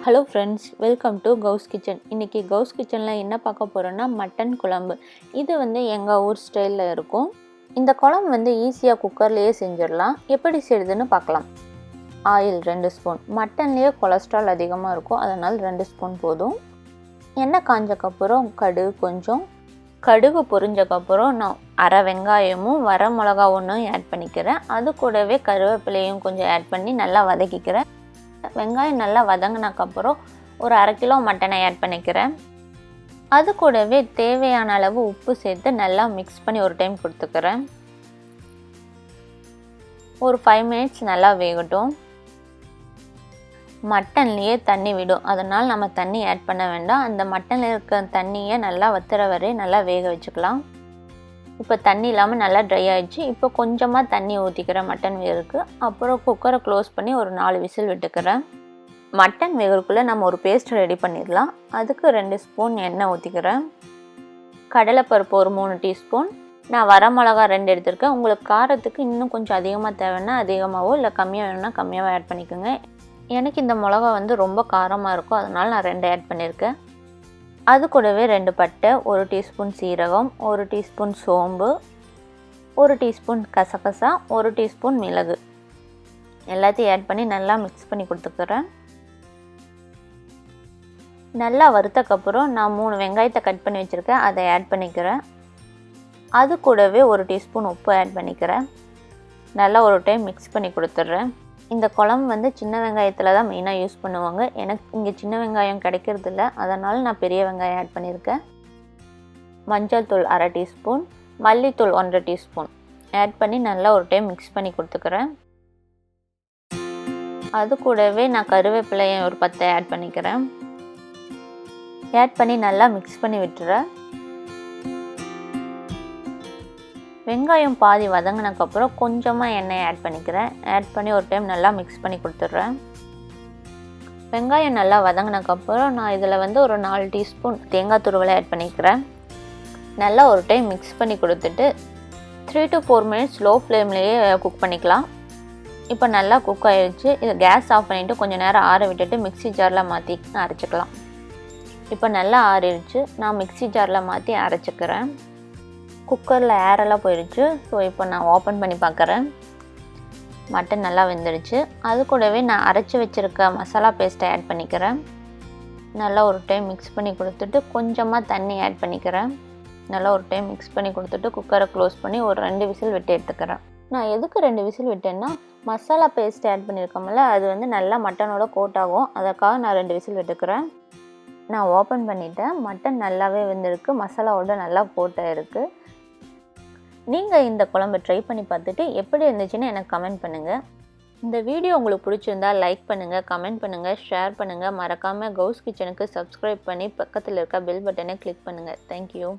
Hello friends, welcome to கவுஸ் kitchen. இன்றைக்கி கவுஸ் கிச்சனில் என்ன பார்க்க போகிறோன்னா மட்டன் குழம்பு. இது எங்கள் ஊர் ஸ்டைலில் இருக்கும். இந்த குழம்பு ஈஸியாக குக்கர்லேயே செஞ்சிடலாம். எப்படி செய்யுதுன்னு பார்க்கலாம். Oil 2 spoon. மட்டன்லேயே கொலஸ்ட்ரால் அதிகமாக இருக்கும், அதனால் 2 ஸ்பூன் போதும். எண்ணெய் காஞ்சக்கப்புறம் கடுகு பொரிஞ்சக்கப்புறம் நான் அரை வெங்காயமும் வர மிளகா ஒன்றும் ஆட் பண்ணிக்கிறேன். அது கூடவே கருவேப்பிலையும் கொஞ்சம் ஆட் பண்ணி நல்லா வதக்கிக்கிறேன். வெங்காயம் நல்லா வதங்கினக்கப்புறம் ஒரு அரை கிலோ மட்டனை ஆட் பண்ணிக்கிறேன். அது கூடவே தேவையான அளவு உப்பு சேர்த்து நல்லா மிக்ஸ் பண்ணி ஒரு டைம் கொடுத்துக்கிறேன். ஒரு 5 மினிட்ஸ் நல்லா வேகட்டும். மட்டன்லேயே தண்ணி விடும், அதனால் நம்ம தண்ணி ஆட் பண்ண வேண்டாம். அந்த மட்டனில் இருக்க தண்ணியை நல்லா வத்துற வரை நல்லா வேக வச்சுக்கலாம். இப்போ தண்ணி இல்லாமல் நல்லா ட்ரை ஆகிடுச்சு. இப்போ கொஞ்சமாக தண்ணி ஊற்றிக்கிறேன் மட்டன் வேகுறதுக்கு. அப்புறம் குக்கரை க்ளோஸ் பண்ணி ஒரு 4 விசில் விட்டுக்கிறேன். மட்டன் வேகுறதுக்குள்ளே நம்ம ஒரு பேஸ்ட் ரெடி பண்ணிடலாம். அதுக்கு 2 ஸ்பூன் எண்ணெய் ஊற்றிக்கிறேன். கடலைப்பருப்பு ஒரு 3 டீஸ்பூன். நான் வர மிளகா 2 எடுத்திருக்கேன். உங்களுக்கு காரத்துக்கு இன்னும் கொஞ்சம் அதிகமாக தேவைன்னா அதிகமாகவோ இல்லை கம்மியாக வேணும்னா கம்மியாகவோ ஆட் பண்ணிக்கோங்க. எனக்கு இந்த மிளகா ரொம்ப காரமாக இருக்கும், அதனால் நான் 2 ஆட் பண்ணியிருக்கேன். அது கூடவே 2 பட்டை, 1 டீஸ்பூன் சீரகம், 1 டீஸ்பூன் சோம்பு, 1 டீஸ்பூன் கசகசா, 1 டீஸ்பூன் மிளகு எல்லாத்தையும் ஆட் பண்ணி நல்லா மிக்ஸ் பண்ணி கொடுத்துக்கிறேன். நல்லா வறுத்தக்கப்புறம் நான் 3 வெங்காயத்தை கட் பண்ணி வச்சுருக்கேன், அதை ஆட் பண்ணிக்கிறேன். அது கூடவே 1 டீஸ்பூன் உப்பு ஆட் பண்ணிக்கிறேன். நல்லா ஒரு டைம் மிக்ஸ் பண்ணி கொடுத்துட்றேன். இந்த குழம்பு சின்ன வெங்காயத்தில் தான் மெயினாக யூஸ் பண்ணுவாங்க. எனக்கு இங்கே சின்ன வெங்காயம் கிடைக்கிறது இல்லை, அதனால் நான் பெரிய வெங்காயம் ஆட் பண்ணியிருக்கேன். மஞ்சள் தூள் அரை டீஸ்பூன், மல்லித்தூள் 1 டீஸ்பூன் ஆட் பண்ணி நல்லா ஒரு டைம் மிக்ஸ் பண்ணி கொடுத்துக்கிறேன். அது கூடவே நான் கருவேப்பிலையை ஒரு 10 ஆட் பண்ணிக்கிறேன். ஆட் பண்ணி நல்லா மிக்ஸ் பண்ணி விட்டுறேன். வெங்காயம் பாதி வதங்கினக்கப்புறம் கொஞ்சமாக எண்ணெய் ஆட் பண்ணிக்கிறேன். ஆட் பண்ணி ஒரு டைம் நல்லா மிக்ஸ் பண்ணி கொடுத்துட்றேன். வெங்காயம் நல்லா வதங்கினக்கப்புறம் நான் இதில் ஒரு 4 டீஸ்பூன் தேங்காய் துருவலை ஆட் பண்ணிக்கிறேன். நல்லா ஒரு டைம் மிக்ஸ் பண்ணி கொடுத்துட்டு 3 to 4 மினிட்ஸ் லோ ஃப்ளேம்லேயே குக் பண்ணிக்கலாம். இப்போ நல்லா குக் ஆகிடுச்சு. இதை கேஸ் ஆஃப் பண்ணிவிட்டு கொஞ்சம் நேரம் ஆற விட்டுட்டு மிக்ஸி ஜாரில் மாற்றி அரைச்சிக்கலாம். இப்போ நல்லா ஆறிடுச்சு. நான் மிக்ஸி ஜாரில் மாற்றி அரைச்சிக்கிறேன். குக்கரில் ஏரெல்லாம் போயிடுச்சு. ஸோ இப்போ நான் ஓப்பன் பண்ணி பார்க்குறேன். மட்டன் நல்லா வெந்துடுச்சு. அது கூடவே நான் அரைச்சி வச்சுருக்க மசாலா பேஸ்ட்டை ஆட் பண்ணிக்கிறேன். நல்லா ஒரு டைம் மிக்ஸ் பண்ணி கொடுத்துட்டு கொஞ்சமாக தண்ணி ஆட் பண்ணிக்கிறேன். நல்லா ஒரு டைம் மிக்ஸ் பண்ணி கொடுத்துட்டு குக்கரை க்ளோஸ் பண்ணி ஒரு 2 விசில் விட்டு எடுத்துக்கிறேன். நான் எதுக்கு 2 விசில் விட்டேன்னா மசாலா பேஸ்ட் ஆட் பண்ணியிருக்கோம்ல, அது நல்லா மட்டனோட கோட் ஆகும், அதற்காக நான் 2 விசில் விட்டுக்கிறேன். நான் ஓப்பன் பண்ணிவிட்டேன். மட்டன் நல்லாவே வெந்திருக்கு, மசாலாவோட நல்லா கோட்டாக இருக்குது. நீங்கள் இந்த குழம்பை ட்ரை பண்ணி பார்த்துட்டு எப்படி இருந்துச்சுன்னு எனக்கு கமெண்ட் பண்ணுங்கள். இந்த வீடியோ உங்களுக்கு பிடிச்சிருந்தா லைக் பண்ணுங்கள், கமெண்ட் பண்ணுங்கள், ஷேர் பண்ணுங்கள். மறக்காமல் கவுஸ் கிச்சனுக்கு சப்ஸ்கிரைப் பண்ணி பக்கத்தில் இருக்க பெல் பட்டனை கிளிக் பண்ணுங்கள். தேங்க்யூ.